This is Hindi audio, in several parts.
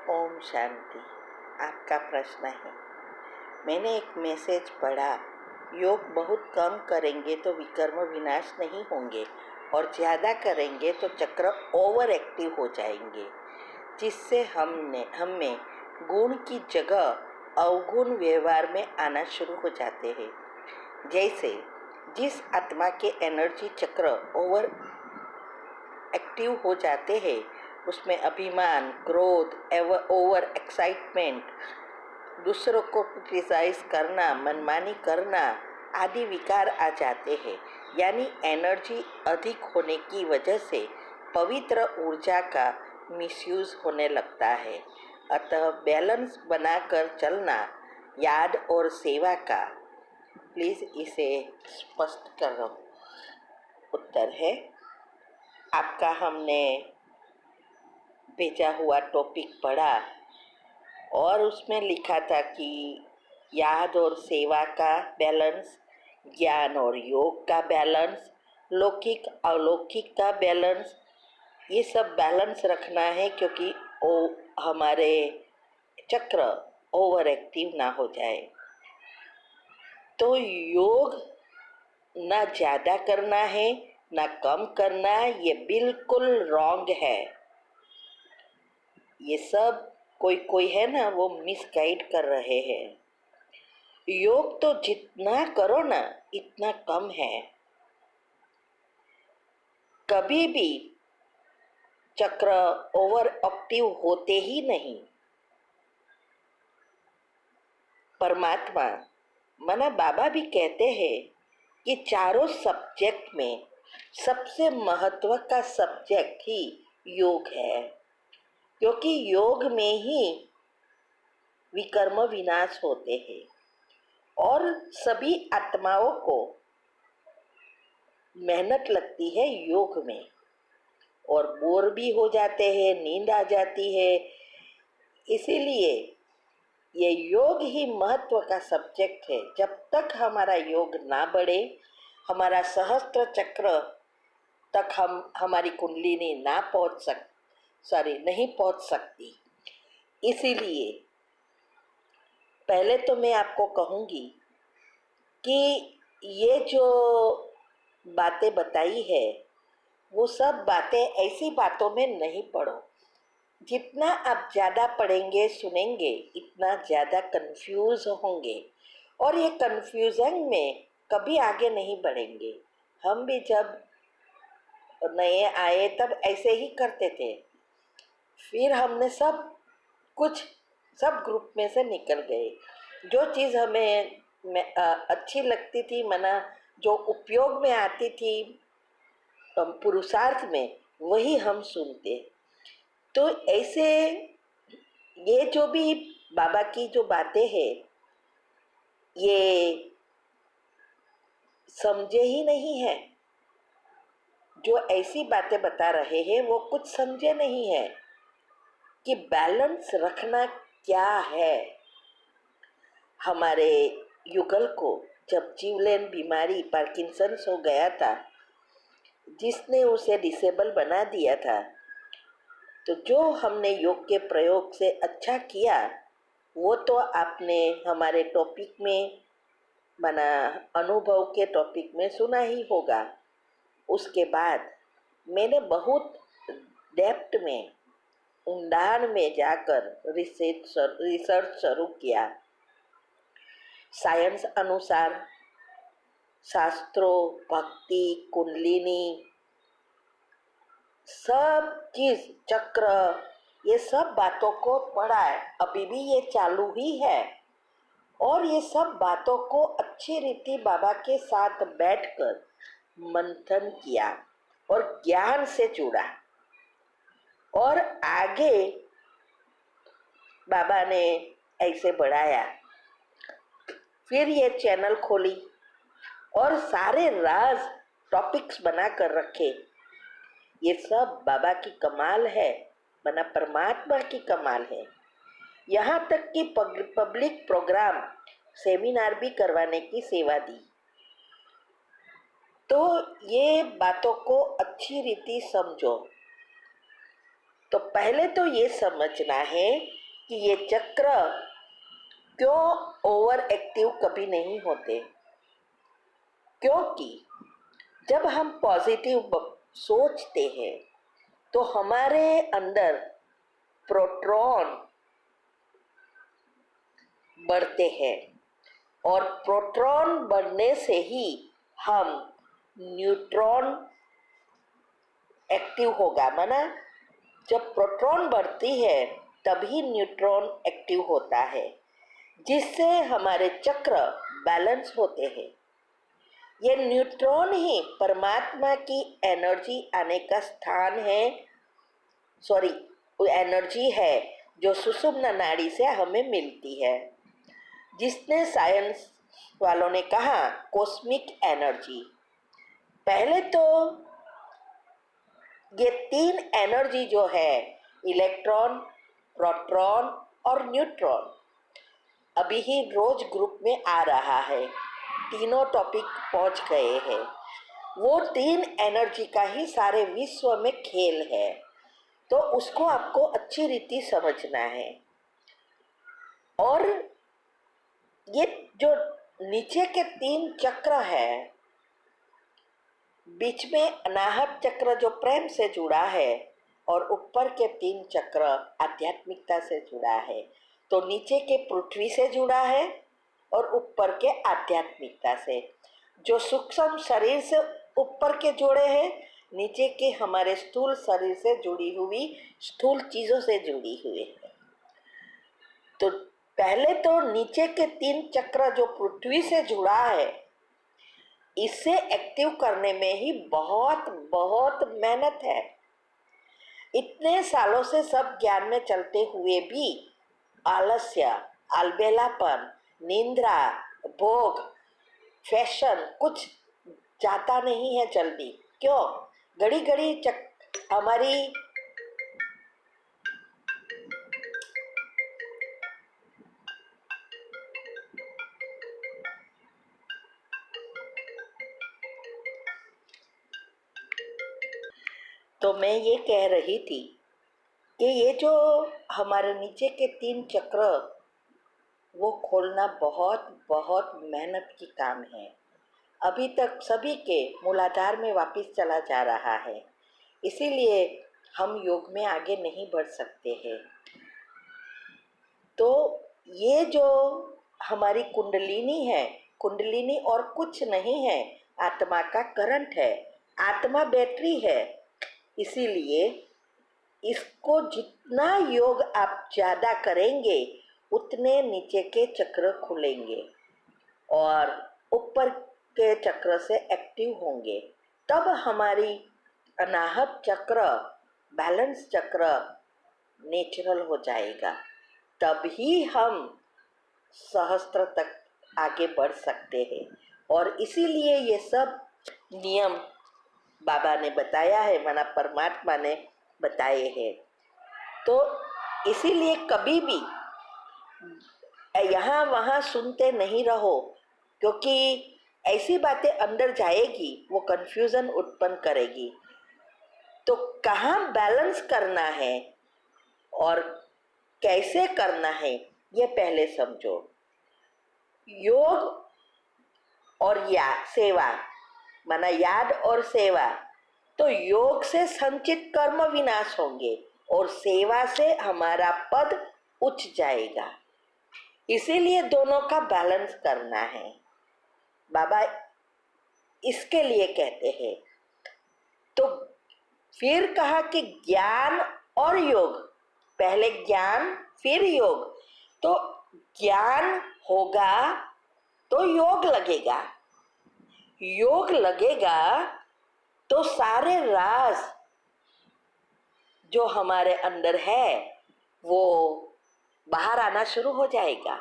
ओम शांति। आपका प्रश्न है, मैंने एक मैसेज पढ़ा, योग बहुत कम करेंगे तो विकर्म विनाश नहीं होंगे और ज़्यादा करेंगे तो चक्र ओवर एक्टिव हो जाएंगे, जिससे हमें गुण की जगह अवगुण व्यवहार में आना शुरू हो जाते हैं। जैसे जिस आत्मा के एनर्जी चक्र ओवर एक्टिव हो जाते हैं उसमें अभिमान, क्रोध, ओवर एक्साइटमेंट, दूसरों को क्रिटिसाइज करना, मनमानी करना आदि विकार आ जाते हैं। यानी एनर्जी अधिक होने की वजह से पवित्र ऊर्जा का मिसयूज होने लगता है। अतः बैलेंस बनाकर चलना याद और सेवा का। प्लीज़ इसे स्पष्ट करो। उत्तर है, आपका हमने भेजा हुआ टॉपिक पढ़ा और उसमें लिखा था कि याद और सेवा का बैलेंस, ज्ञान और योग का बैलेंस, लौकिक अलौकिक का बैलेंस, ये सब बैलेंस रखना है क्योंकि हमारे चक्र ओवर एक्टिव ना हो जाए। तो योग ना ज़्यादा करना है ना कम करना है, ये बिल्कुल रॉन्ग है। ये सब कोई है ना, वो मिसगाइड कर रहे हैं। योग तो जितना करो ना इतना कम है। कभी भी चक्र ओवर एक्टिव होते ही नहीं। परमात्मा माना बाबा भी कहते हैं कि चारों सब्जेक्ट में सबसे महत्व का सब्जेक्ट ही योग है, क्योंकि योग में ही विकर्म विनाश होते हैं और सभी आत्माओं को मेहनत लगती है योग में और बोर भी हो जाते हैं, नींद आ जाती है। इसीलिए ये योग ही महत्व का सब्जेक्ट है। जब तक हमारा योग ना बढ़े, हमारा सहस्त्र चक्र तक हमारी कुंडलिनी नहीं पहुंच सकती। इसीलिए पहले तो मैं आपको कहूँगी कि ये जो बातें बताई है वो सब बातें ऐसी बातों में नहीं पढ़ो। जितना आप ज़्यादा पढ़ेंगे सुनेंगे इतना ज़्यादा कंफ्यूज होंगे और ये कंफ्यूजन में कभी आगे नहीं बढ़ेंगे। हम भी जब नए आए तब ऐसे ही करते थे, फिर हमने सब ग्रुप में से निकल गए। जो चीज़ हमें अच्छी लगती थी, मना जो उपयोग में आती थी पुरुषार्थ में, वही हम सुनते। तो ऐसे ये जो भी बाबा की जो बातें हैं ये समझे ही नहीं है। जो ऐसी बातें बता रहे हैं वो कुछ समझे नहीं है कि बैलेंस रखना क्या है। हमारे युगल को जब जीवलेन बीमारी पार्किंसंस हो गया था, जिसने उसे डिसेबल बना दिया था, तो जो हमने योग के प्रयोग से अच्छा किया वो तो आपने हमारे टॉपिक में माना अनुभव के टॉपिक में सुना ही होगा। उसके बाद मैंने बहुत डेप्थ में ऊंडान में जाकर रिसर्च शुरू किया। साइंस अनुसार शास्त्रों, भक्ति, कुंडलिनी, सब चीज, चक्र, ये सब बातों को पढ़ा है। अभी भी ये चालू ही है और ये सब बातों को अच्छी रीति बाबा के साथ बैठकर मंथन किया और ज्ञान से जुड़ा और आगे बाबा ने ऐसे बढ़ाया। फिर ये चैनल खोली और सारे राज टॉपिक्स बना कर रखे। ये सब बाबा की कमाल है, बना परमात्मा की कमाल है। यहाँ तक कि पब्लिक प्रोग्राम, सेमिनार भी करवाने की सेवा दी। तो ये बातों को अच्छी रीति समझो तो पहले तो ये समझना है कि ये चक्र क्यों ओवर एक्टिव कभी नहीं होते, क्योंकि जब हम पॉजिटिव सोचते हैं तो हमारे अंदर प्रोटॉन बढ़ते हैं और प्रोटॉन बढ़ने से ही हम न्यूट्रॉन एक्टिव होगा। माना जब प्रोटॉन बढ़ती है तभी न्यूट्रॉन एक्टिव होता है, जिससे हमारे चक्र बैलेंस होते हैं। ये न्यूट्रॉन ही परमात्मा की एनर्जी आने का स्थान है, वो एनर्जी है जो सुषुम्ना नाड़ी से हमें मिलती है, जिसने साइंस वालों ने कहा कॉस्मिक एनर्जी। पहले तो ये तीन एनर्जी जो है, इलेक्ट्रॉन, प्रोटॉन और न्यूट्रॉन, अभी ही रोज ग्रुप में आ रहा है, तीनों टॉपिक पहुंच गए हैं। वो तीन एनर्जी का ही सारे विश्व में खेल है, तो उसको आपको अच्छी रीति समझना है। और ये जो नीचे के तीन चक्र है, बीच में अनाहत चक्र जो प्रेम से जुड़ा है और ऊपर के तीन चक्र आध्यात्मिकता से जुड़ा है। तो नीचे के पृथ्वी से जुड़ा है और ऊपर के आध्यात्मिकता से। जो सूक्ष्म शरीर से ऊपर के जोड़े हैं, नीचे के हमारे स्थूल शरीर से जुड़ी हुई स्थूल चीजों से जुड़ी हुई है। तो पहले तो नीचे के तीन चक्र जो पृथ्वी से जुड़ा है, इसे एक्टिव करने में ही बहुत बहुत मेहनत है। इतने सालों से सब ज्ञान में चलते हुए भी आलस्य, अलबेलापन, निंद्रा, भोग, फैशन कुछ जाता नहीं है जल्दी। क्यों? घड़ी घड़ी हमारी तो मैं ये कह रही थी कि ये जो हमारे नीचे के तीन चक्र, वो खोलना बहुत बहुत मेहनत की काम है। अभी तक सभी के मूलाधार में वापस चला जा रहा है, इसीलिए हम योग में आगे नहीं बढ़ सकते हैं। तो ये जो हमारी कुंडलिनी है, कुंडलिनी और कुछ नहीं है, आत्मा का करंट है। आत्मा बैटरी है, इसीलिए इसको जितना योग आप ज़्यादा करेंगे उतने नीचे के चक्र खुलेंगे और ऊपर के चक्र से एक्टिव होंगे। तब हमारी अनाहत चक्र, बैलेंस चक्र नेचुरल हो जाएगा। तब ही हम सहस्त्र तक आगे बढ़ सकते हैं। और इसीलिए ये सब नियम बाबा ने बताया है, माना परमात्मा ने बताए हैं। तो इसीलिए कभी भी यहाँ वहाँ सुनते नहीं रहो, क्योंकि ऐसी बातें अंदर जाएगी वो कंफ्यूजन उत्पन्न करेगी। तो कहाँ बैलेंस करना है और कैसे करना है ये पहले समझो। योग और सेवा, माना याद और सेवा। तो योग से संचित कर्म विनाश होंगे और सेवा से हमारा पद उच्च जाएगा। इसीलिए दोनों का बैलेंस करना है। बाबा इसके लिए कहते हैं। तो फिर कहा कि ज्ञान और योग, पहले ज्ञान फिर योग। तो ज्ञान होगा तो योग लगेगा, योग लगेगा तो सारे राज जो हमारे अंदर है वो बाहर आना शुरू हो जाएगा।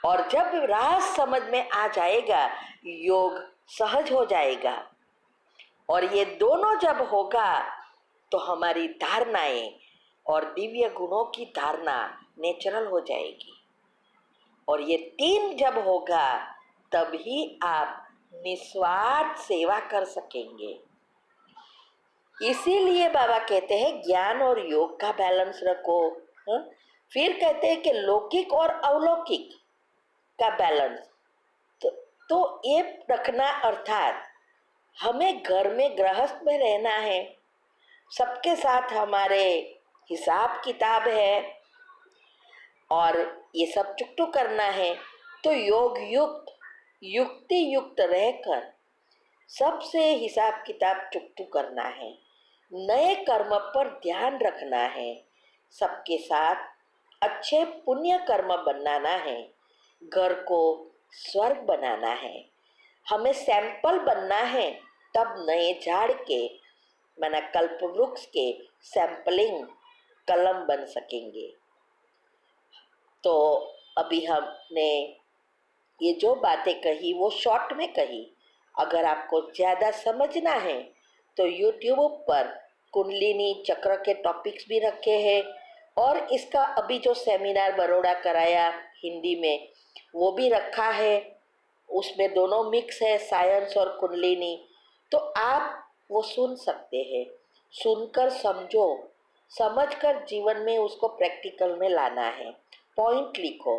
और जब राज समझ में आ जाएगा, योग सहज हो जाएगा। और ये दोनों जब होगा तो हमारी धारणाएं और दिव्य गुणों की धारणा नेचुरल हो जाएगी। और ये तीन जब होगा तभी आप निस्वार्थ सेवा कर सकेंगे। इसीलिए बाबा कहते हैं ज्ञान और योग का बैलेंस रखो। हाँ? फिर कहते हैं कि लौकिक और अलौकिक का बैलेंस। तो, तो ये रखना, अर्थात हमें घर में गृहस्थ में रहना है, सबके साथ हमारे हिसाब किताब है और ये सब चुकटू करना है, तो योग युक्त युक्ति युक्त रहकर सबसे हिसाब किताब चुकटू करना है, नए कर्म पर ध्यान रखना है, सबके साथ अच्छे पुण्य कर्म बनाना है, घर को स्वर्ग बनाना है, हमें सैंपल बनना है, तब नए झाड़ के माना कल्प वृक्ष के सैंपलिंग कलम बन सकेंगे। तो अभी हमने ये जो बातें कही वो शॉर्ट में कही। अगर आपको ज़्यादा समझना है तो यूट्यूब पर कुंडलिनी चक्र के टॉपिक्स भी रखे हैं और इसका अभी जो सेमिनार बड़ौदा कराया हिंदी में वो भी रखा है, उसमें दोनों मिक्स है, साइंस और कुंडलिनी। तो आप वो सुन सकते हैं, सुनकर समझो, समझकर जीवन में उसको प्रैक्टिकल में लाना है, पॉइंट लिखो,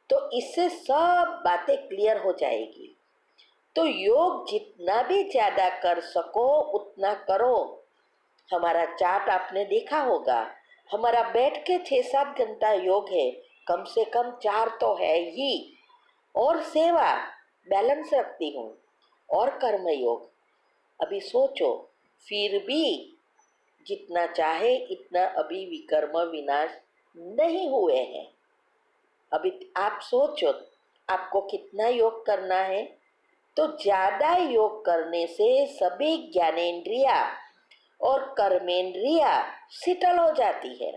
तो इससे सब बातें क्लियर हो जाएगी। तो योग जितना भी ज़्यादा कर सको उतना करो। हमारा चार्ट आपने देखा होगा, हमारा बैठ के 6-7 घंटा योग है, कम से कम 4 तो है ही, और सेवा बैलेंस रखती हूँ और कर्म योग। अभी सोचो, फिर भी जितना चाहे इतना अभी विकर्म विनाश नहीं हुए हैं। अभी आप सोचो आपको कितना योग करना है। तो ज़्यादा योग करने से सभी ज्ञानेंद्रिया और कर्मेंद्रिया शिथिल हो जाती है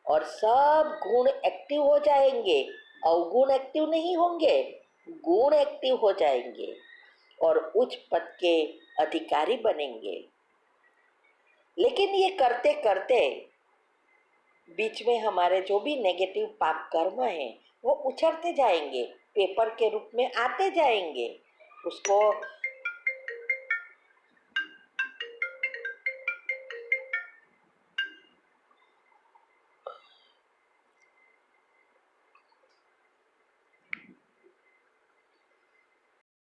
और सब गुण एक्टिव हो जाएंगे, अवगुण एक्टिव नहीं होंगे, गुण एक्टिव हो जाएंगे और उच्च पद के अधिकारी बनेंगे। लेकिन ये करते करते बीच में हमारे जो भी नेगेटिव पाप कर्म हैं वो उछड़ते जाएंगे, पेपर के रूप में आते जाएंगे, उसको